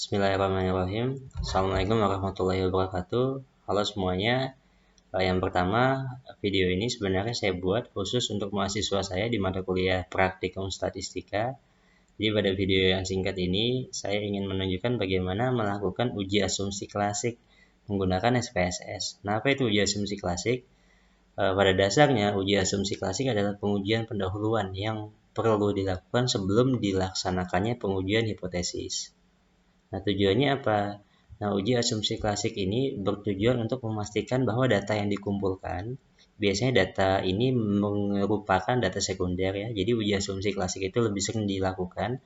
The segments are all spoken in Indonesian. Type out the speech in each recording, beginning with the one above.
Bismillahirrahmanirrahim. Assalamualaikum warahmatullahi wabarakatuh. Halo semuanya. Yang pertama, video ini sebenarnya saya buat khusus untuk mahasiswa saya di mata kuliah Praktikum Statistika. Jadi pada video yang singkat ini, saya ingin menunjukkan bagaimana melakukan uji asumsi klasik menggunakan SPSS. Nah, apa itu uji asumsi klasik? Pada dasarnya, uji asumsi klasik adalah pengujian pendahuluan yang perlu dilakukan sebelum dilaksanakannya pengujian hipotesis. Nah, tujuannya apa? Nah, uji asumsi klasik ini bertujuan untuk memastikan bahwa data yang dikumpulkan, biasanya data ini merupakan data sekunder ya. Jadi uji asumsi klasik itu lebih sering dilakukan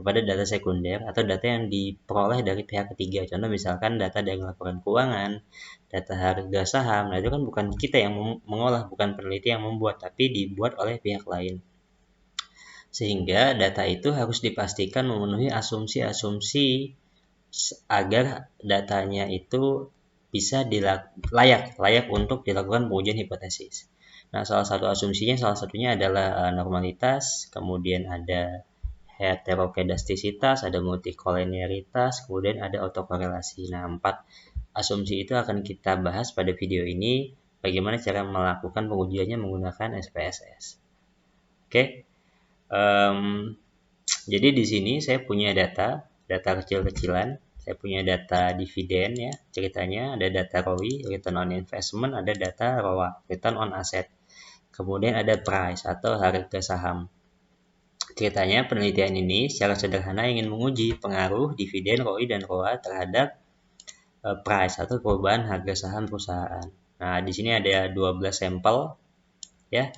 kepada data sekunder atau data yang diperoleh dari pihak ketiga. Contoh misalkan data dari laporan keuangan, data harga saham. Nah, itu kan bukan kita yang mengolah, bukan peneliti yang membuat, tapi dibuat oleh pihak lain. Sehingga data itu harus dipastikan memenuhi asumsi-asumsi agar datanya itu bisa layak untuk dilakukan pengujian hipotesis. Nah, salah satunya adalah normalitas, kemudian ada heterokedastisitas, ada multikolinearitas, kemudian ada autokorelasi. Nah, 4 asumsi itu akan kita bahas pada video ini, bagaimana cara melakukan pengujiannya menggunakan SPSS. Oke. Jadi di sini saya punya data kecil-kecilan. Saya punya data dividen ya, ceritanya ada data ROI, return on investment, ada data ROA, return on asset. Kemudian ada price atau harga saham. Ceritanya penelitian ini secara sederhana ingin menguji pengaruh dividen, ROI, dan ROA terhadap price atau perubahan harga saham perusahaan. Nah, di sini ada 12 sampel ya.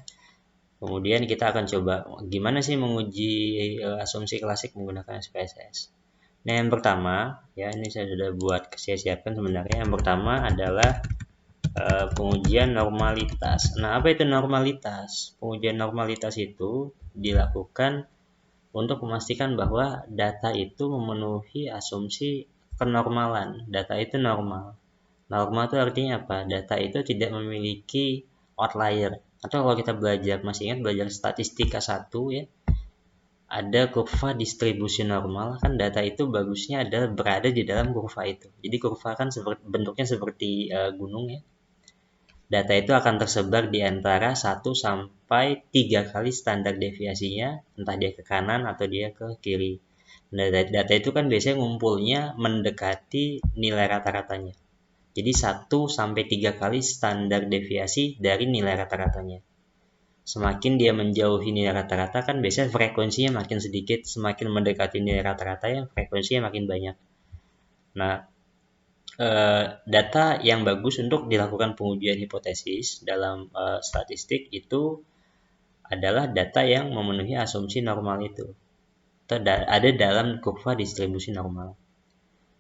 Kemudian kita akan coba gimana sih menguji asumsi klasik menggunakan SPSS. Nah, yang pertama, ya ini saya sudah siapkan sebenarnya. Yang pertama adalah pengujian normalitas. Nah, apa itu normalitas? Pengujian normalitas itu dilakukan untuk memastikan bahwa data itu memenuhi asumsi kenormalan. Data itu normal. Normal itu artinya apa? Data itu tidak memiliki outlier. Atau kalau kita masih ingat belajar statistika 1 ya, ada kurva distribusi normal, kan data itu bagusnya adalah berada di dalam kurva itu. Jadi kurva kan bentuknya seperti gunung ya. Data itu akan tersebar di antara 1 sampai 3 kali standar deviasinya, entah dia ke kanan atau dia ke kiri. Nah, data itu kan biasanya ngumpulnya mendekati nilai rata-ratanya. Jadi 1 sampai 3 kali standar deviasi dari nilai rata-ratanya. Semakin dia menjauhi nilai rata-rata kan biasanya frekuensinya makin sedikit, semakin mendekati nilai rata-rata ya frekuensinya makin banyak. Nah, data yang bagus untuk dilakukan pengujian hipotesis dalam statistik itu adalah data yang memenuhi asumsi normal itu. Atau ada dalam kurva distribusi normal.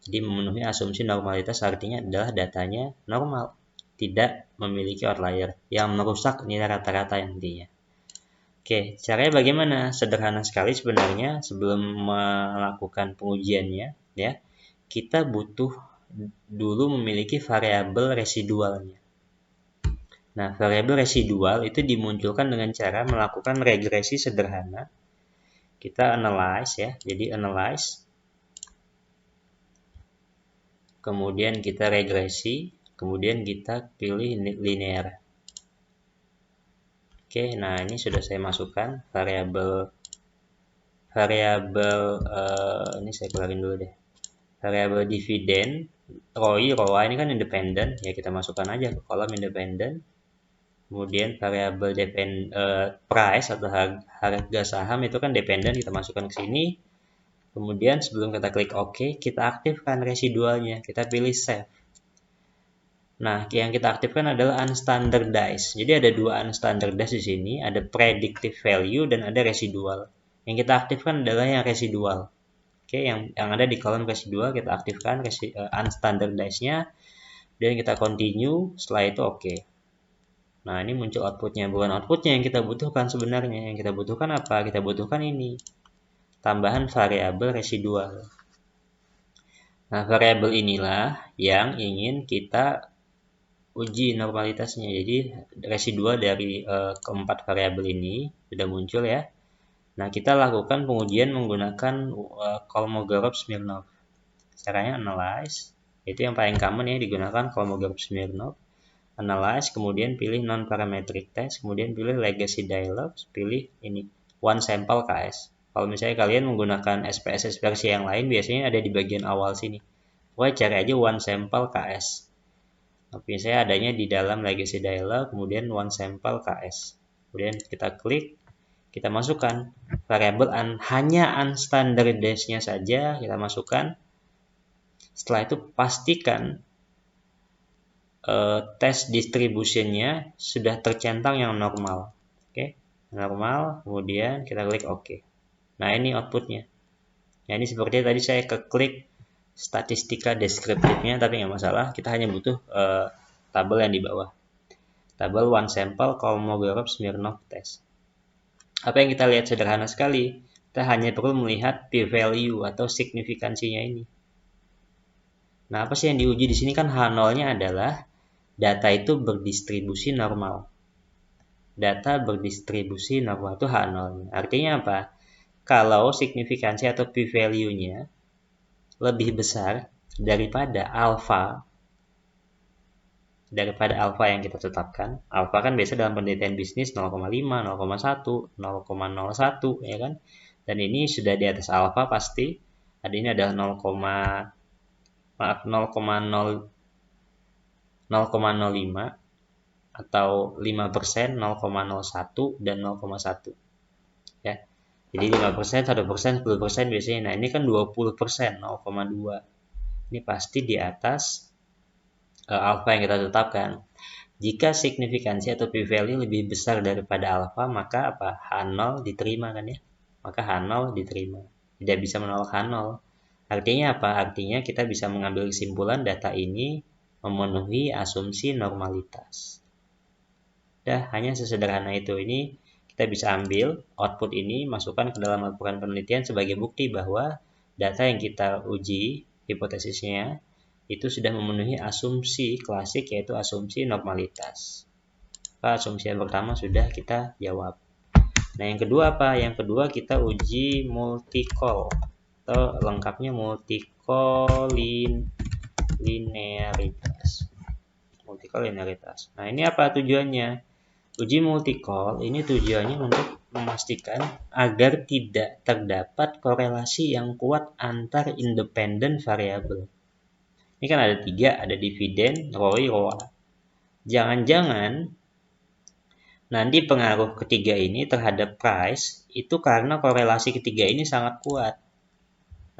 Jadi memenuhi asumsi normalitas artinya adalah datanya normal, tidak memiliki outlier yang merusak nilai rata-rata intinya. Oke, caranya bagaimana? Sederhana sekali sebenarnya. Sebelum melakukan pengujiannya, ya, kita butuh dulu memiliki variabel residualnya. Nah, variabel residual itu dimunculkan dengan cara melakukan regresi sederhana. Kita analyze ya, jadi analyze. Kemudian kita regresi, kemudian kita pilih linear. Oke, nah ini sudah saya masukkan variabel ini saya keluarin dulu deh. Variabel dividen, ROI, ROA ini kan independen, ya kita masukkan aja ke kolom independen. Kemudian variabel price atau harga saham itu kan dependen, kita masukkan ke sini. Kemudian sebelum kita klik OK, kita aktifkan residualnya, kita pilih save. Nah, yang kita aktifkan adalah unstandardized. Jadi ada 2 unstandardized di sini, ada predictive value dan ada residual. Yang kita aktifkan adalah yang residual. Oke, yang ada di kolom residual kita aktifkan unstandardized-nya dan kita continue, setelah itu oke. Nah, ini muncul outputnya, bukan outputnya yang kita butuhkan sebenarnya. Yang kita butuhkan apa? Kita butuhkan ini, tambahan variabel residual. Nah, variabel inilah yang ingin kita uji normalitasnya. Jadi residual dari keempat variabel ini sudah muncul ya. Nah, kita lakukan pengujian menggunakan Kolmogorov-Smirnov. Caranya analyze, itu yang paling common ya digunakan kalau mau grup Smirnov. Analyze, kemudian pilih non-parametric test, kemudian pilih legacy dialogs, pilih ini one sample KS. Kalau misalnya kalian menggunakan SPSS versi yang lain, biasanya ada di bagian awal sini. Pokoknya cari aja one sample KS. Tapi saya adanya di dalam legacy dialog, kemudian one sample KS. Kemudian kita klik, kita masukkan variabel hanya unstandardized-nya saja kita masukkan. Setelah itu pastikan test distribution-nya sudah tercentang yang normal. Oke, normal, kemudian kita klik OK. Nah, ini outputnya. Nah, ini seperti tadi saya keklik statistika deskriptifnya, tapi nggak masalah, kita hanya butuh tabel yang di bawah. Tabel one sample Kolmogorov Smirnov test. Apa yang kita lihat sederhana sekali, kita hanya perlu melihat p-value atau signifikansinya ini. Nah, apa sih yang diuji di sini? Kan H0-nya adalah data itu berdistribusi normal. Data berdistribusi normal itu H0-nya. Artinya apa? Kalau signifikansi atau p-value-nya lebih besar daripada alfa yang kita tetapkan. Alfa kan biasa dalam penelitian bisnis 0,5, 0,1, 0,01 ya kan. Dan ini sudah di atas alfa pasti. Ada ini adalah 0,05 atau 5%, 0,01 dan 0,1 ya. Jadi 5%, 1%, 10% biasanya. Nah, ini kan 20%, 0,2. Ini pasti di atas alfa yang kita tetapkan. Jika signifikansi atau p-value lebih besar daripada alfa, maka apa? H0 diterima kan ya. Maka H0 diterima. Tidak bisa menolak H0. Artinya apa? Artinya kita bisa mengambil kesimpulan data ini memenuhi asumsi normalitas. Hanya sesederhana itu. Ini kita bisa ambil output ini, masukkan ke dalam laporan penelitian sebagai bukti bahwa data yang kita uji, hipotesisnya, itu sudah memenuhi asumsi klasik, yaitu asumsi normalitas. Asumsi yang pertama sudah kita jawab. Nah, yang kedua apa? Yang kedua kita uji multi-call, atau lengkapnya multi-call linearitas. Multi-call linearitas. Nah, ini apa tujuannya? Uji multi-call ini tujuannya untuk memastikan agar tidak terdapat korelasi yang kuat antar independen variabel. Ini kan ada 3, ada dividen, ROI, ROA. Jangan-jangan nanti pengaruh ketiga ini terhadap price itu karena korelasi ketiga ini sangat kuat.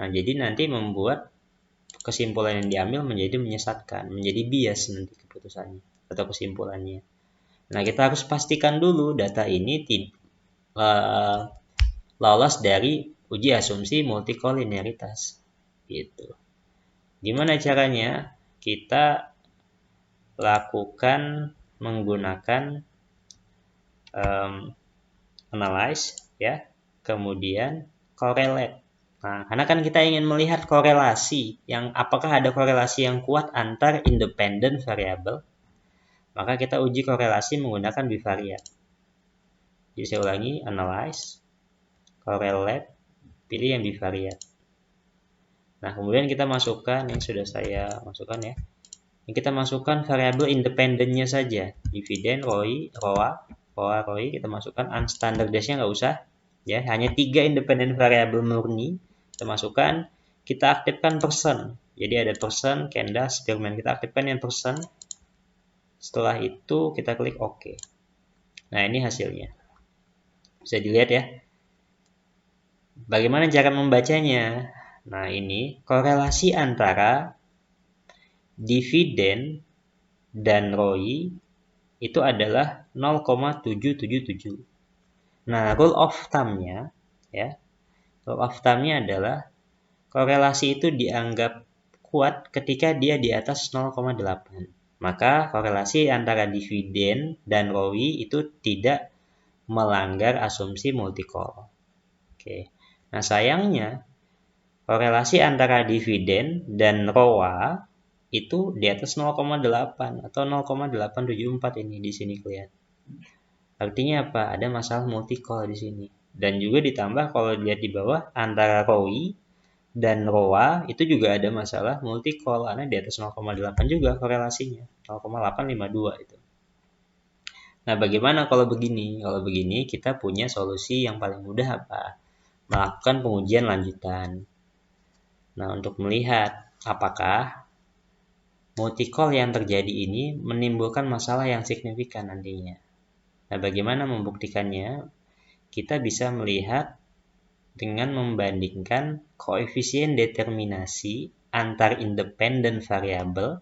Nah, jadi nanti membuat kesimpulan yang diambil menjadi menyesatkan, menjadi bias nanti keputusannya atau kesimpulannya. Nah, kita harus pastikan dulu data ini lolos dari uji asumsi multikolinearitas. Gitu. Gimana caranya? Kita lakukan menggunakan analyze ya, kemudian correlate. Nah, karena kan kita ingin melihat korelasi, yang apakah ada korelasi yang kuat antar independen variabel, maka kita uji korelasi menggunakan bivariat. Jadi saya ulangi, analyze, correlate, pilih yang bivariat. Nah, kemudian kita masukkan yang sudah saya masukkan ya. Yang kita masukkan variabel independennya saja, dividen, ROI, ROA, ROI kita masukkan, unstandardized-nya nggak usah, ya, hanya 3 independen variabel murni kita masukkan. Kita aktifkan persen, jadi ada persen, candas, Spearman, kita aktifkan yang persen. Setelah itu kita klik OK. Nah, ini hasilnya, bisa dilihat ya. Bagaimana cara membacanya? Nah, ini korelasi antara dividen dan ROI itu adalah 0,777. Nah, rule of thumb-nya ya. Rule of thumb-nya adalah korelasi itu dianggap kuat ketika dia di atas 0,8. Maka korelasi antara dividen dan ROI itu tidak melanggar asumsi multi-call. Oke. Nah, sayangnya korelasi antara dividen dan ROA itu di atas 0,8 atau 0,874 ini di sini kelihatan. Artinya apa? Ada masalah multi-call di sini. Dan juga ditambah kalau dilihat di bawah antara ROI dan ROA itu juga ada masalah multi call karena di atas 0,8 juga korelasinya 0,852 itu. Nah, bagaimana kalau begini? Kalau begini kita punya solusi yang paling mudah apa? Melakukan pengujian lanjutan. Nah, untuk melihat apakah multi call yang terjadi ini menimbulkan masalah yang signifikan nantinya. Nah, bagaimana membuktikannya? Kita bisa melihat dengan membandingkan koefisien determinasi antar independen variabel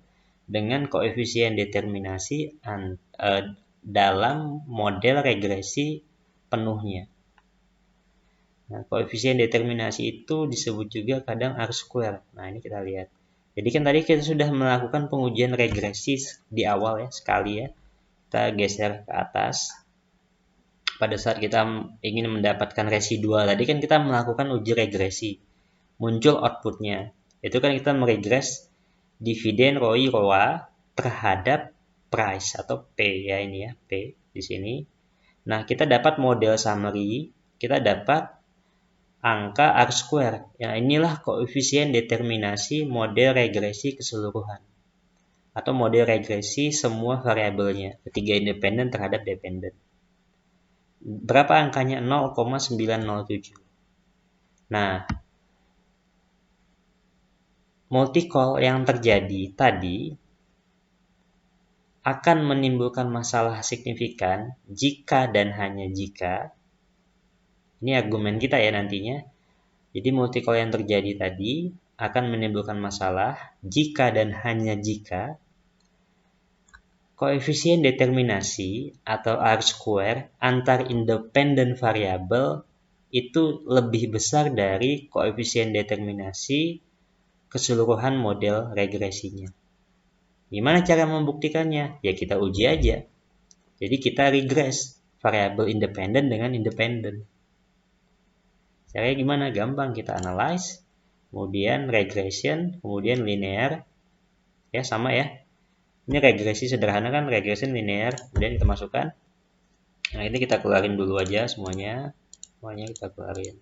dengan koefisien determinasi dalam model regresi penuhnya. Nah, koefisien determinasi itu disebut juga kadang R-square. Nah, ini kita lihat. Jadi kan tadi kita sudah melakukan pengujian regresi di awal ya, sekali ya. Kita geser ke atas. Pada saat kita ingin mendapatkan residual, tadi kan kita melakukan uji regresi. Muncul outputnya. Itu kan kita meregres dividen ROI ROA terhadap price atau P ya, ini ya, P di sini. Nah, kita dapat model summary, kita dapat angka R-square. Ya, inilah koefisien determinasi model regresi keseluruhan atau model regresi semua variabelnya, ketiga independen terhadap dependen. Berapa angkanya? 0,907. Nah, multi call yang terjadi tadi akan menimbulkan masalah signifikan jika dan hanya jika, ini argumen kita ya nantinya, jadi multi call yang terjadi tadi akan menimbulkan masalah jika dan hanya jika koefisien determinasi atau R-square antar independen variabel itu lebih besar dari koefisien determinasi keseluruhan model regresinya. Gimana cara membuktikannya? Ya kita uji aja. Jadi kita regres variabel independen dengan independen. Caranya gimana? Gampang, kita analyze, kemudian regression, kemudian linear. Ya sama ya. Ini regresi sederhana kan, regression linear, kemudian kita masukkan. Nah, ini kita keluarin dulu aja semuanya. Semuanya kita keluarin.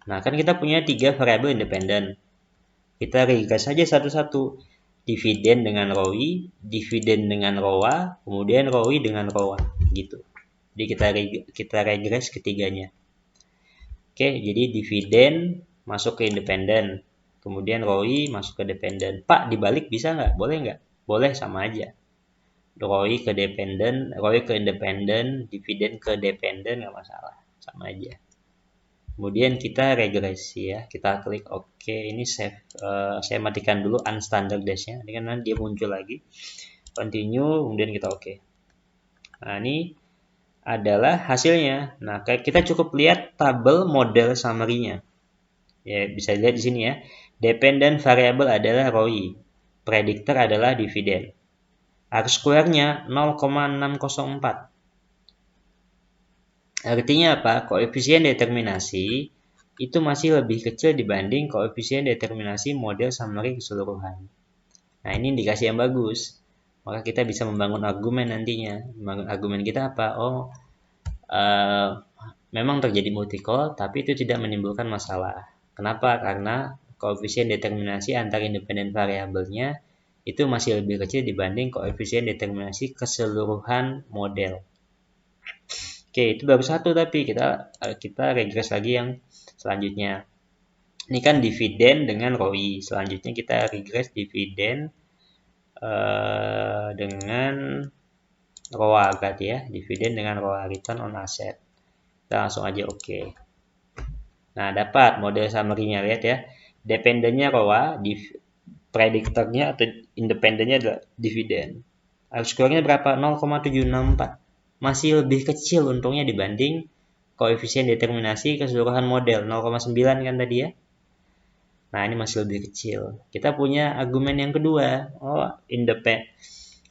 Nah, kan kita punya 3 variabel independen. Kita regres saja satu-satu. Dividen dengan ROI, dividen dengan ROA, kemudian ROI dengan ROA, gitu. Jadi kita regres ketiganya. Oke, jadi dividen masuk ke independen, kemudian ROI masuk ke dependen. Pak, dibalik bisa nggak? Boleh nggak? Boleh, sama aja. ROI ke dependen, ROI ke independen, dividen ke dependen nggak masalah, sama aja. Kemudian kita regresi ya, kita klik OK. Ini save. Saya matikan dulu unstandard dash-nya, dengan nanti dia muncul lagi. Continue, kemudian kita OK. Nah, ini adalah hasilnya. Nah, kita cukup lihat tabel model summary-nya. Ya, bisa lihat di sini ya. Dependent variable adalah ROI. Predictor adalah dividen. R-square-nya 0,604. Artinya apa? Koefisien determinasi itu masih lebih kecil dibanding koefisien determinasi model summary keseluruhan. Nah, ini indikasi yang bagus. Maka kita bisa membangun argumen nantinya. Membangun argumen kita apa? Oh, memang terjadi multi call, tapi itu tidak menimbulkan masalah. Kenapa? Karena koefisien determinasi antar independen variabelnya itu masih lebih kecil dibanding koefisien determinasi keseluruhan model. Oke, itu baru satu, tapi kita regres lagi yang selanjutnya. Ini kan dividen dengan ROI. Selanjutnya kita regres dividen dengan ROA berarti ya. Dividen dengan ROA, return on asset. Kita langsung aja OK. Nah, dapat model summary-nya, lihat ya. Dependennya ROA, prediktornya atau independennya adalah dividen. R-square-nya berapa? 0,764. Masih lebih kecil untungnya dibanding koefisien determinasi keseluruhan model 0,9 kan tadi ya. Nah, ini masih lebih kecil. Kita punya argumen yang kedua. Oh,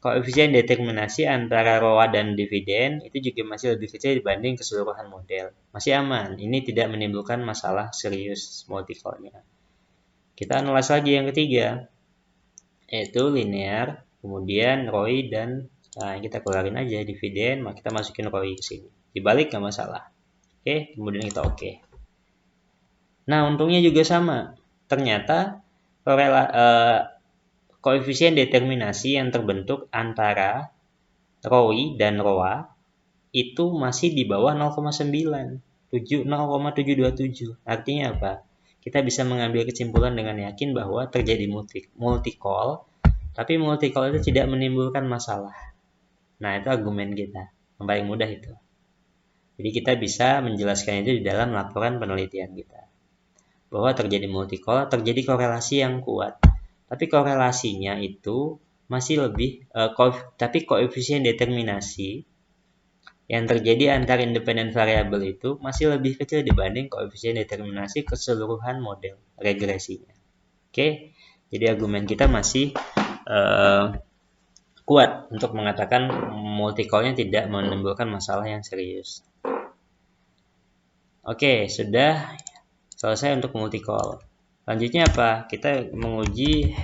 koefisien determinasi antara ROA dan dividen itu juga masih lebih kecil dibanding keseluruhan model. Masih aman. Ini tidak menimbulkan masalah serius multi call-nya. Kita analis lagi yang ketiga, yaitu linear, kemudian ROI dan kita keluarin aja dividen, kita masukin ROI ke sini. Dibalik nggak masalah. Oke, kemudian kita OK. Nah, untungnya juga sama. Ternyata koefisien determinasi yang terbentuk antara ROI dan ROA itu masih di bawah 0,9. 0,727. Artinya apa? Kita bisa mengambil kesimpulan dengan yakin bahwa terjadi multi-call, tapi multi-call itu tidak menimbulkan masalah. Nah, itu argumen kita. Yang paling mudah itu. Jadi kita bisa menjelaskan itu di dalam laporan penelitian kita. Bahwa terjadi multi-call, terjadi korelasi yang kuat. Tapi korelasinya itu masih lebih, tapi koefisien determinasi yang terjadi antar independen variabel itu masih lebih kecil dibanding koefisien determinasi keseluruhan model regresinya. Oke, jadi argumen kita masih kuat untuk mengatakan multi-call-nya tidak menimbulkan masalah yang serius. Oke, sudah selesai untuk multi-call. Selanjutnya apa? Kita menguji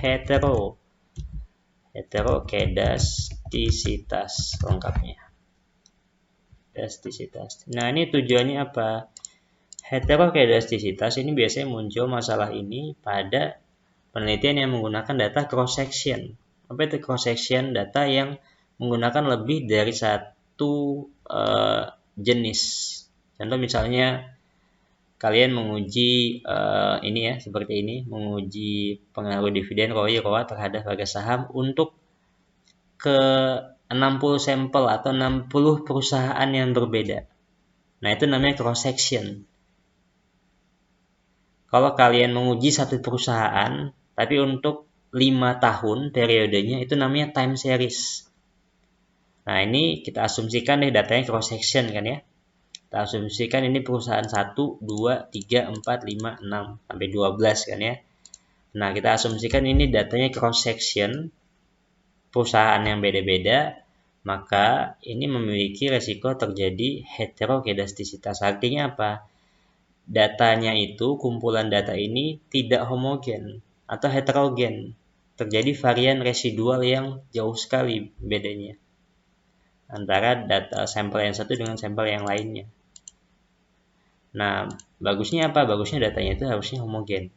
heterokedastisitas lengkapnya. Nah, ini tujuannya apa? Heterokedastisitas ini biasanya muncul masalah ini pada penelitian yang menggunakan data cross-section. Apa itu cross-section? Data yang menggunakan lebih dari satu jenis. Contoh misalnya kalian menguji ini ya, seperti ini, menguji pengaruh dividen ROI ROA terhadap harga saham untuk ke 60 sampel atau 60 perusahaan yang berbeda. Nah, itu namanya cross section. Kalau kalian menguji satu perusahaan, tapi untuk 5 tahun periodenya, itu namanya time series. Nah, ini kita asumsikan deh datanya cross section kan ya. Kita asumsikan ini perusahaan 1, 2, 3, 4, 5, 6, sampai 12 kan ya. Nah, kita asumsikan ini datanya cross section perusahaan yang beda-beda, maka ini memiliki resiko terjadi heterokedastisitas. Artinya apa? Datanya itu, kumpulan data ini tidak homogen atau heterogen. Terjadi varian residual yang jauh sekali bedanya antara data sampel yang satu dengan sampel yang lainnya. Nah, bagusnya apa? Bagusnya datanya itu harusnya homogen.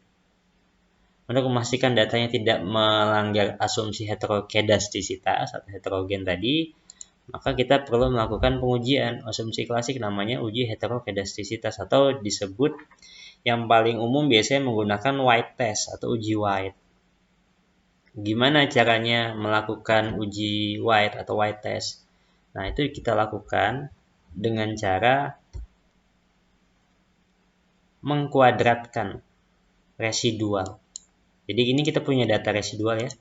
Untuk memastikan datanya tidak melanggar asumsi heterokedastisitas atau heterogen tadi, maka kita perlu melakukan pengujian. Asumsi klasik namanya uji heterokedastisitas atau disebut yang paling umum biasanya menggunakan White test atau uji White. Gimana caranya melakukan uji White atau White test? Nah, itu kita lakukan dengan cara mengkuadratkan residual. Jadi ini kita punya data residual ya.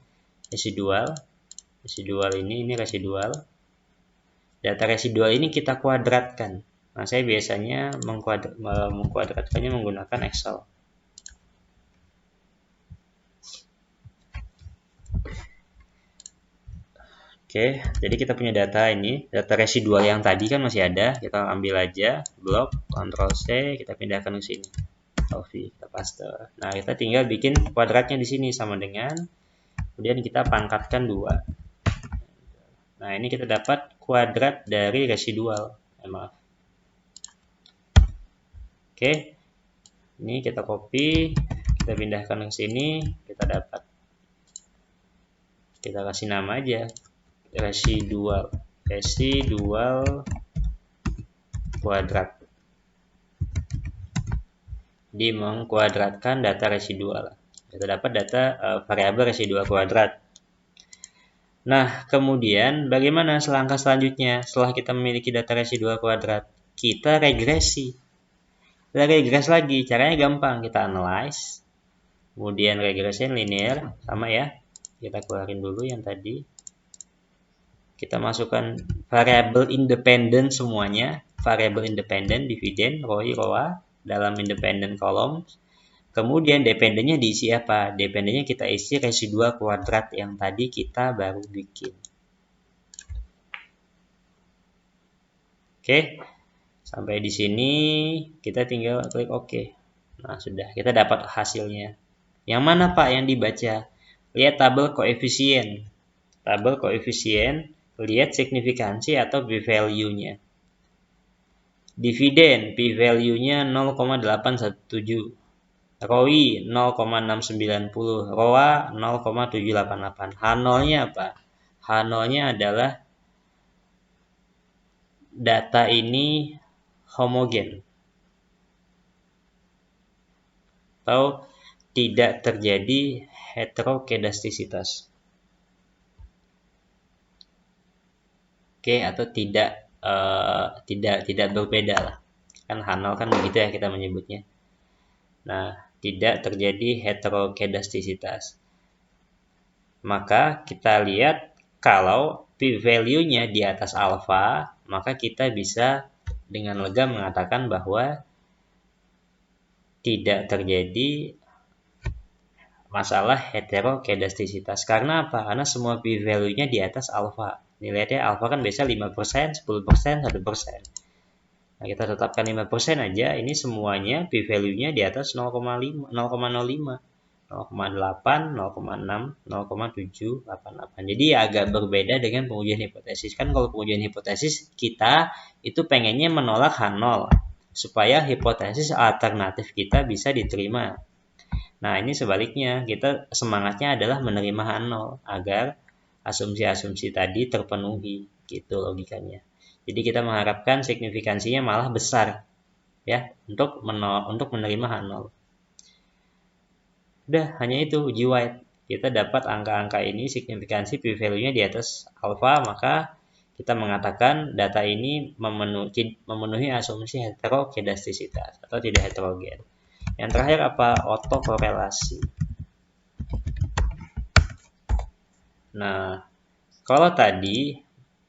Residual ini residual. Data residual ini kita kuadratkan. Nah, saya biasanya mengkuadratkannya menggunakan Excel. Oke, jadi kita punya data ini, data residual yang tadi kan masih ada, kita ambil aja, blok, Ctrl C, kita pindahkan ke sini. Kita paste. Nah, kita tinggal bikin kuadratnya di sini sama dengan, kemudian kita pangkatkan 2. Nah, ini kita dapat kuadrat dari residual. Maaf. Oke, ini kita copy, kita pindahkan ke sini, kita dapat. Kita kasih nama aja, residual kuadrat. Di mengkuadratkan data residual. Kita dapat data variabel residual kuadrat. Nah, kemudian bagaimana langkah selanjutnya setelah kita memiliki data residual kuadrat? Kita regresi. Kita regresi lagi, caranya gampang. Kita analyze, kemudian regresi linear, sama ya. Kita keluarin dulu yang tadi. Kita masukkan variabel independen semuanya. Variabel independen, dividen, ROI, ROA dalam independent column. Kemudian dependennya diisi apa? Dependennya kita isi residual kuadrat yang tadi kita baru bikin. Oke, sampai di sini kita tinggal klik OK. Nah, sudah kita dapat hasilnya. Yang mana Pak yang dibaca? Lihat tabel koefisien. Tabel koefisien, lihat signifikansi atau p-value-nya. Dividen, p-value-nya 0,817. ROI 0,690, ROA 0,788. H0-nya apa? H0-nya adalah data ini homogen atau tidak terjadi heterokedastisitas. Oke, atau tidak berbeda lah. Kan H0 kan begitu ya kita menyebutnya. Nah, tidak terjadi heterokedastisitas. Maka kita lihat kalau p-value-nya di atas alfa, maka kita bisa dengan lega mengatakan bahwa tidak terjadi masalah heterokedastisitas. Karena apa? Karena semua p-value-nya di atas alfa. Nilainya alfa kan biasa 5%, 10%, 1%. Nah, kita tetapkan 5% aja, ini semuanya p-value-nya di atas 0,5, 0,05, 0,8, 0,6, 0,788. Jadi agak berbeda dengan pengujian hipotesis. Kan kalau pengujian hipotesis kita itu pengennya menolak H0 supaya hipotesis alternatif kita bisa diterima. Nah, ini sebaliknya, kita semangatnya adalah menerima H0 agar asumsi-asumsi tadi terpenuhi, gitu logikanya. Jadi kita mengharapkan signifikansinya malah besar ya untuk menerima H0. Udah, hanya itu uji White. Kita dapat angka-angka ini signifikansi p-value-nya di atas alfa, maka kita mengatakan data ini memenuhi asumsi heterokedastisitas atau tidak heterogen. Yang terakhir apa? Autokorelasi. Nah, kalau tadi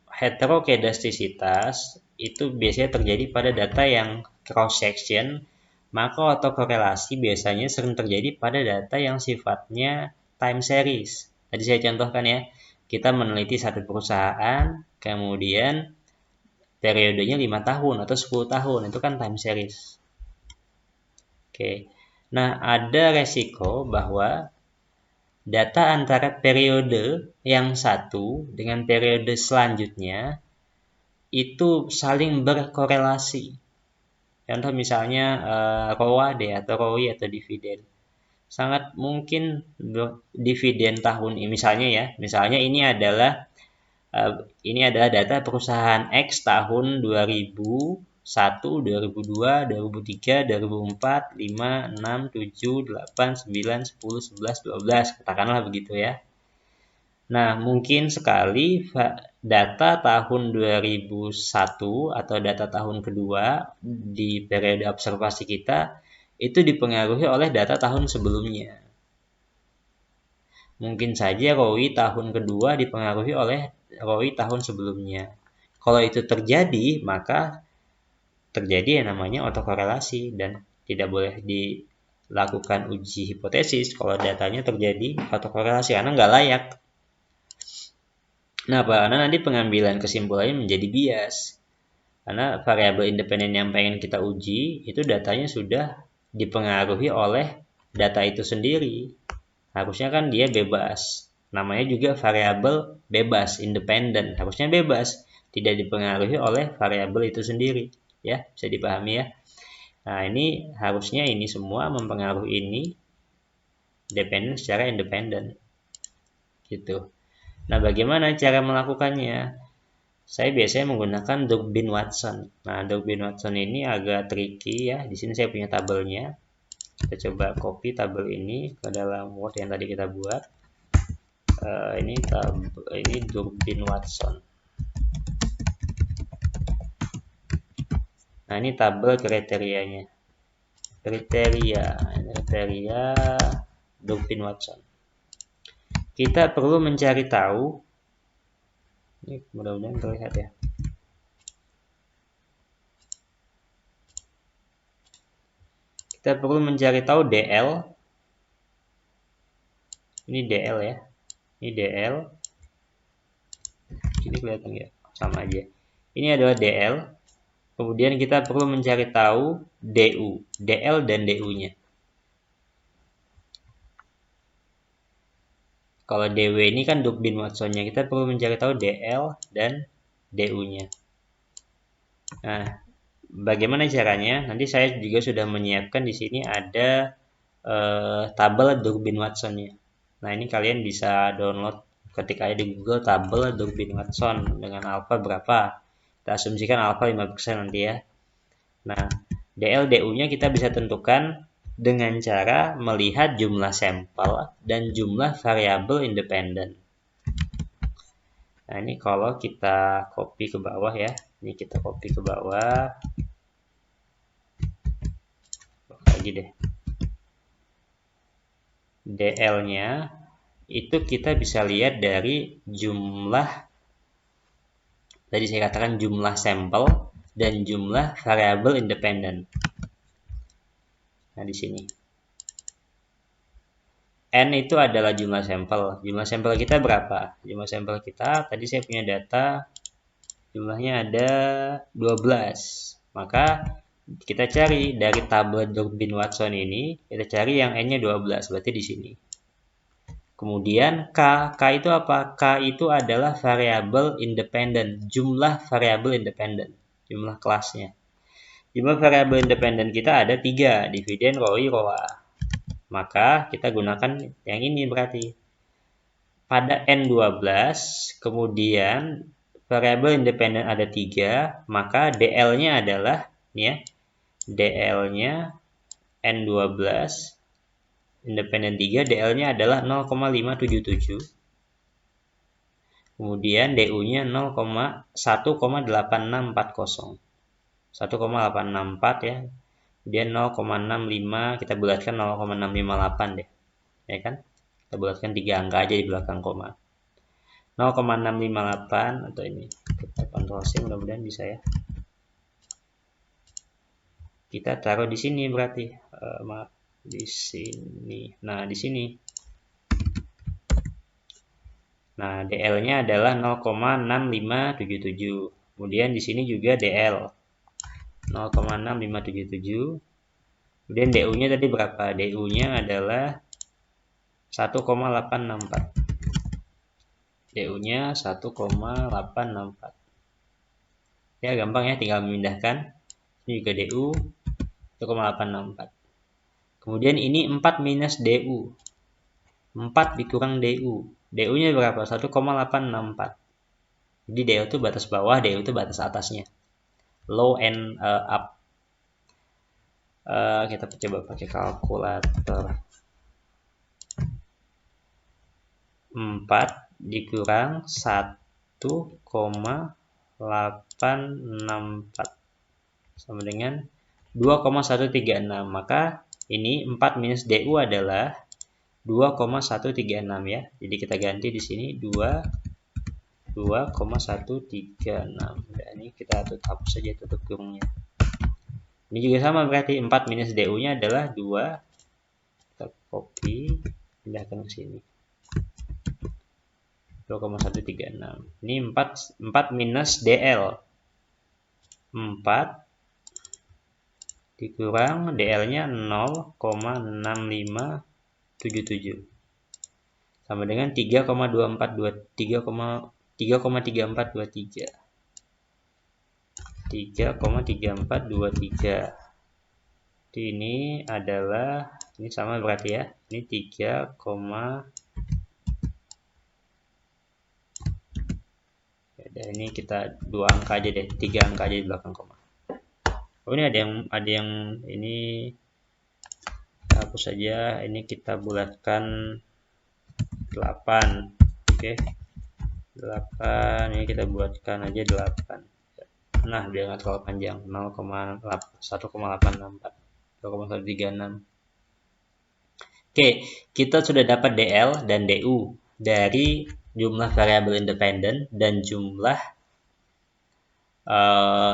heterokedastisitas itu biasanya terjadi pada data yang cross section, maka autokorelasi biasanya sering terjadi pada data yang sifatnya time series. Tadi saya contohkan ya, kita meneliti satu perusahaan, kemudian periodenya 5 tahun atau 10 tahun, itu kan time series. Oke. Nah, ada resiko bahwa data antara periode yang satu dengan periode selanjutnya itu saling berkorelasi. Contoh misalnya ROA deh atau ROI atau dividen. Sangat mungkin dividen tahun ini misalnya ini adalah data perusahaan X tahun 2001, 2002, 2003, 2004, 5, 6, 7, 8, 9, 10, 11, 12, katakanlah begitu ya. Nah, mungkin sekali data tahun 2001 atau data tahun kedua di periode observasi kita itu dipengaruhi oleh data tahun sebelumnya. Mungkin saja ROI tahun kedua dipengaruhi oleh ROI tahun sebelumnya. Kalau itu terjadi, maka terjadi yang namanya autokorelasi dan tidak boleh dilakukan uji hipotesis kalau datanya terjadi autokorelasi karena nggak layak. Kenapa? Karena nanti pengambilan kesimpulannya menjadi bias. Karena variabel independen yang pengen kita uji itu datanya sudah dipengaruhi oleh data itu sendiri. Harusnya kan dia bebas. Namanya juga variabel bebas, independen. Harusnya bebas, tidak dipengaruhi oleh variabel itu sendiri. Ya, bisa dipahami ya. Nah, ini harusnya ini semua mempengaruhi ini dependen secara independen. Gitu. Nah, bagaimana cara melakukannya? Saya biasanya menggunakan Durbin-Watson. Nah, Durbin-Watson ini agak tricky ya. Di sini saya punya tabelnya. Kita coba copy tabel ini ke dalam Word yang tadi kita buat. Ini Durbin-Watson. Nah, ini tabel kriterianya. Kriteria Durbin-Watson. Kita perlu mencari tahu. Ini mudah-mudahan terlihat ya. Kita perlu mencari tahu DL. Ini DL ya. Ini DL. Ini kelihatan ya, sama aja. Ini adalah DL. Kemudian kita perlu mencari tahu DU, DL dan DU-nya. Kalau DW ini kan Durbin-Watson-nya, kita perlu mencari tahu DL dan DU-nya. Nah, bagaimana caranya? Nanti saya juga sudah menyiapkan di sini ada tabel Durbin-Watson-nya. Nah, ini kalian bisa download ketika ada di Google tabel Durbin-Watson dengan alfa berapa. Kita asumsikan alfa 5% nanti ya. Nah, DL DU-nya kita bisa tentukan dengan cara melihat jumlah sampel dan jumlah variabel independen. Nah, ini kalau kita copy ke bawah ya. Ini kita copy ke bawah. Lagi deh. DL-nya itu kita bisa lihat dari jumlah, tadi saya katakan jumlah sampel dan jumlah variabel independen. Nah, di sini N itu adalah jumlah sampel. Jumlah sampel kita berapa? Jumlah sampel kita, tadi saya punya data jumlahnya ada 12. Maka kita cari dari tabel Durbin-Watson ini, kita cari yang N-nya 12, berarti di sini. Kemudian K itu apa? K itu adalah variabel independen, jumlah variabel independen, jumlah kelasnya. Jumlah variabel independen kita ada 3, dividen, ROI, ROA. Maka kita gunakan yang ini berarti. Pada N12, kemudian variabel independen ada 3, maka DL-nya adalah, ya, DL-nya N12, independen 3, DL-nya adalah 0,577. Kemudian DU-nya 1,8640. 1,864 ya. Kemudian 0,65 kita bulatkan 0,658 deh. Ya kan? Kita bulatkan 3 angka aja di belakang koma. 0,658 atau ini. Kita Ctrl C, mudah-mudahan bisa ya. Kita taruh di sini berarti. Maaf, di sini. Nah, di sini. Nah, DL-nya adalah 0,6577. Kemudian di sini juga DL 0,6577. Kemudian DU-nya tadi berapa? DU-nya adalah 1,864. DU-nya 1,864. Ya, gampang ya, tinggal memindahkan. Ini juga DU 1,864. Kemudian ini 4 minus DU. 4 dikurang DU. DU-nya berapa? 1,864. Jadi DU itu batas bawah, DU itu batas atasnya. Low and up. Kita coba pakai kalkulator. 4 dikurang 1,864 sama dengan 2,136. Maka ini 4 minus DU adalah 2,136 ya. Jadi kita ganti di sini 2,136. Nah, ini kita hapus saja tutup kurungnya. Ini juga sama berarti 4 minus DU-nya adalah 2. Kita copy, pindahkan ke sini. 2,136. Ini 4 minus DL. 4 dikurang DL-nya 0,6577 sama dengan 3,3423. 3,3423. Ini adalah, ini sama berarti ya. Ini 3, ya, ini kita 2 angka aja deh, 3 angka aja di belakang koma. Oh, ini ada yang ini kita hapus saja. Ini kita bulatkan 8. Oke. 8 ini kita buatkan aja 8. Nah, biar nggak terlalu panjang. 1,864. 2,136. Oke, kita sudah dapat DL dan DU dari jumlah variabel independen dan jumlah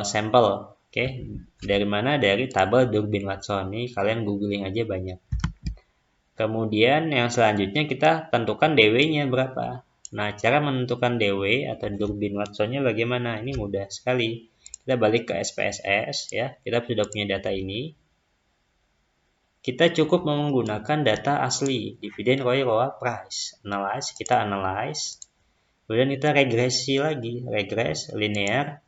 sampel. Oke, dari mana? Dari tabel Durbin-Watson. Ini kalian googling aja banyak. Kemudian yang selanjutnya kita tentukan DW-nya berapa. Nah, cara menentukan DW atau Durbin-Watson-nya bagaimana? Ini mudah sekali. Kita balik ke SPSS ya. Kita sudah punya data ini. Kita cukup menggunakan data asli, dividen, ROI, ROA, price. Kita analyze. Kemudian kita regresi lagi, regress, linear.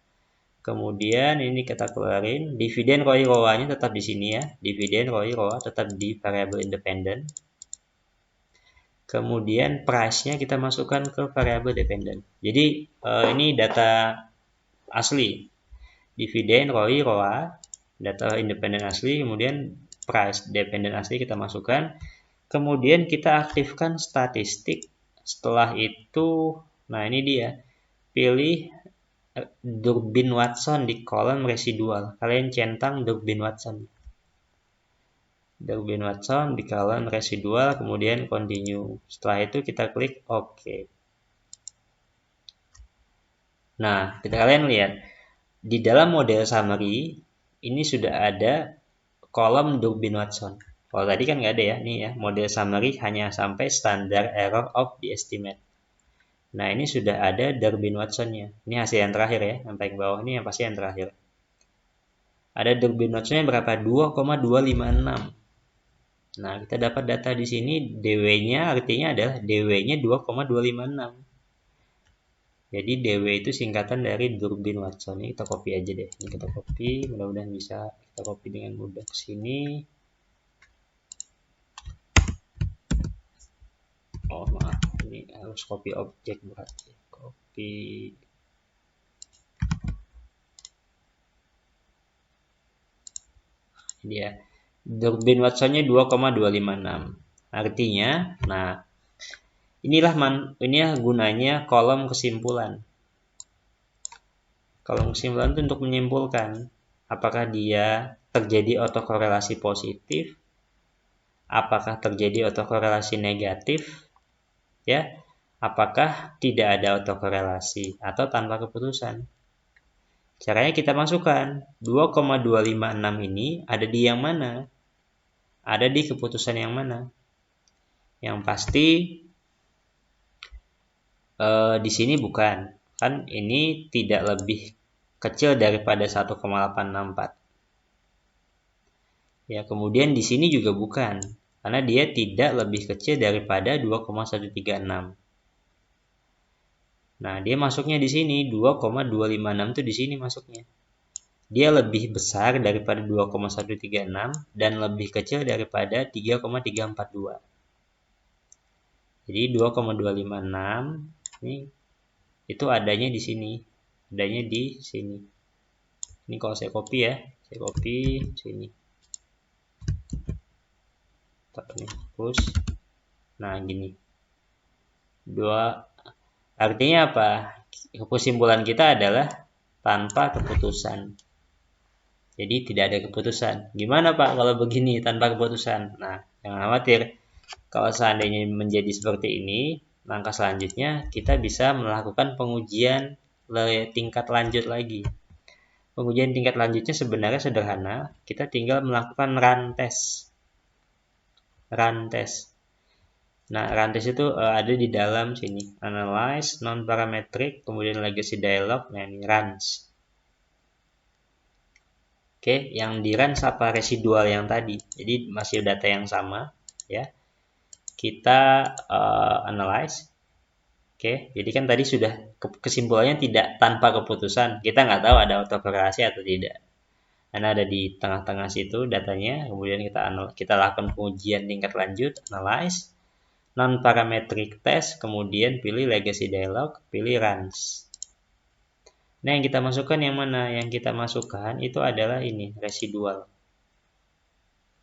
Kemudian ini kita keluarin dividen ROI ROA-nya tetap di sini ya. Dividen ROI ROA tetap di variabel independen. Kemudian price-nya kita masukkan ke variabel dependen. Jadi ini data asli. Dividen ROI ROA, data independen asli, kemudian price dependen asli kita masukkan. Kemudian kita aktifkan statistik. Setelah itu, nah ini dia. Pilih Durbin-Watson di kolom residual. Kalian centang Durbin-Watson. Durbin-Watson di kolom residual, kemudian continue. Setelah itu kita klik OK. Nah, kalian lihat. Di dalam model summary, ini sudah ada kolom Durbin-Watson. Kalau tadi kan nggak ada ya. Nih ya, model summary hanya sampai standard error of the estimate. Nah, ini sudah ada Durbin-Watson-nya. Ini hasil yang terakhir ya. Sampai ke bawah ini yang pasti yang terakhir. Ada Durbin-Watson-nya berapa? 2,256. Nah, kita dapat data di sini DW-nya artinya adalah DW-nya 2,256. Jadi DW itu singkatan dari Durbin-Watson. Ini kita copy aja deh. Ini kita copy, mudah-mudahan bisa kita copy dengan mudah ke sini. Oh, maaf. Ini harus copy objek berarti. Copy dia. Durbin-Watson-nya 2,256. Artinya, nah inilah gunanya kolom kesimpulan. Kolom kesimpulan itu untuk menyimpulkan apakah dia terjadi autokorelasi positif, apakah terjadi autokorelasi negatif, ya, apakah tidak ada autokorelasi atau tanpa keputusan. Caranya kita masukkan 2,256 ini ada di yang mana? Ada di keputusan yang mana? Yang pasti di sini bukan, kan ini tidak lebih kecil daripada 1,864. Ya, kemudian di sini juga bukan, karena dia tidak lebih kecil daripada 2,136. Nah, dia masuknya di sini 2,256 itu di sini masuknya. Dia lebih besar daripada 2,136 dan lebih kecil daripada 3,342. Jadi 2,256 ini itu adanya di sini. Adanya di sini. Ini kalau saya copy ya, saya copy sini. Ini push. Nah, gini. Artinya apa? Kesimpulan kita adalah tanpa keputusan. Jadi tidak ada keputusan. Gimana Pak kalau begini tanpa keputusan? Nah, jangan khawatir. Kalau seandainya menjadi seperti ini, langkah selanjutnya kita bisa melakukan pengujian tingkat lanjut lagi. Pengujian tingkat lanjutnya sebenarnya sederhana. Kita tinggal melakukan run test. Run test. Nah, run test itu ada di dalam sini. Analyze, non-parametric, kemudian legacy dialog, nah ini runs. Oke, yang di runs apa residual yang tadi. Jadi masih data yang sama, ya. Kita analyze. Oke, jadi kan tadi sudah kesimpulannya tidak tanpa keputusan. Kita nggak tahu ada autokorelasi atau tidak. Karena ada di tengah-tengah situ datanya. Kemudian kita lakukan pengujian tingkat lanjut, analyze, non-parametric test, kemudian pilih legacy dialog, pilih runs. Nah, yang kita masukkan yang mana? Yang kita masukkan itu adalah ini, residual.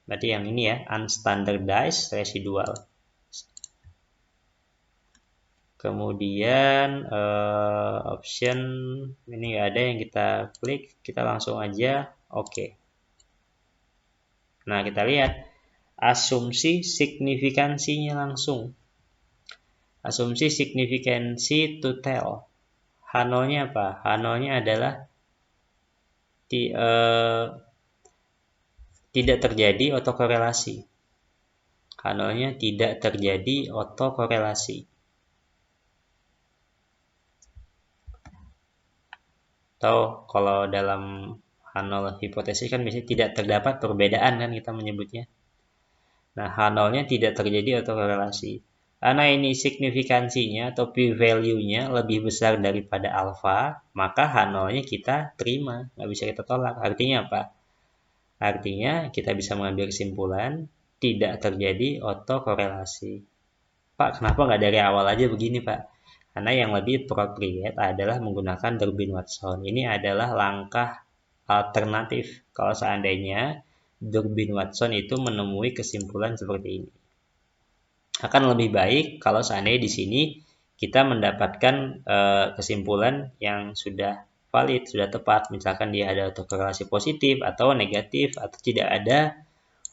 Berarti yang ini ya, unstandardized residual. Kemudian option ini nggak ada yang kita klik, kita langsung aja OK. Nah, kita lihat asumsi signifikansinya langsung. Asumsi signifikansi to tell. H0-nya apa? H0-nya adalah tidak terjadi autokorelasi. H0-nya tidak terjadi autokorelasi. Atau kalau dalam H0 hipotesis kan biasanya tidak terdapat perbedaan kan kita menyebutnya. Nah, H0-nya tidak terjadi autokorelasi. Karena ini signifikansinya atau p-value-nya lebih besar daripada alfa, maka H0-nya kita terima, nggak bisa kita tolak. Artinya apa? Artinya kita bisa mengambil kesimpulan tidak terjadi autokorelasi. Pak, kenapa nggak dari awal aja begini, Pak? Karena yang lebih appropriate adalah menggunakan Durbin-Watson. Ini adalah langkah alternatif kalau seandainya Durbin-Watson itu menemui kesimpulan seperti ini. Akan lebih baik kalau seandainya di sini kita mendapatkan kesimpulan yang sudah valid, sudah tepat. Misalkan dia ada autokorelasi positif atau negatif atau tidak ada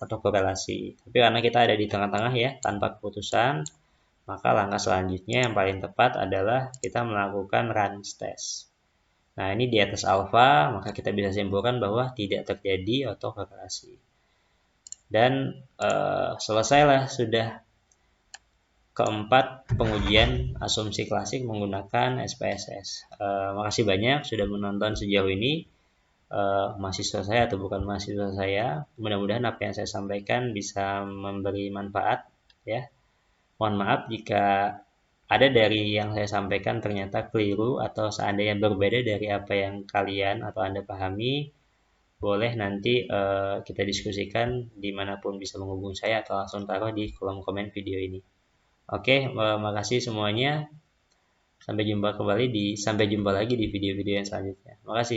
autokorelasi. Tapi karena kita ada di tengah-tengah ya, tanpa keputusan, maka langkah selanjutnya yang paling tepat adalah kita melakukan Rankine test. Nah, ini di atas alfa, maka kita bisa simpulkan bahwa tidak terjadi autokorelasi. Dan selesailah sudah keempat pengujian asumsi klasik menggunakan SPSS. Makasih banyak sudah menonton sejauh ini. Mahasiswa saya atau bukan mahasiswa saya, mudah-mudahan apa yang saya sampaikan bisa memberi manfaat ya. Mohon maaf jika ada dari yang saya sampaikan ternyata keliru atau seandainya berbeda dari apa yang kalian atau Anda pahami, boleh nanti kita diskusikan dimanapun bisa menghubungi saya atau langsung taruh di kolom komen video ini. Oke, makasih semuanya. Sampai jumpa lagi di video-video yang selanjutnya. Makasih.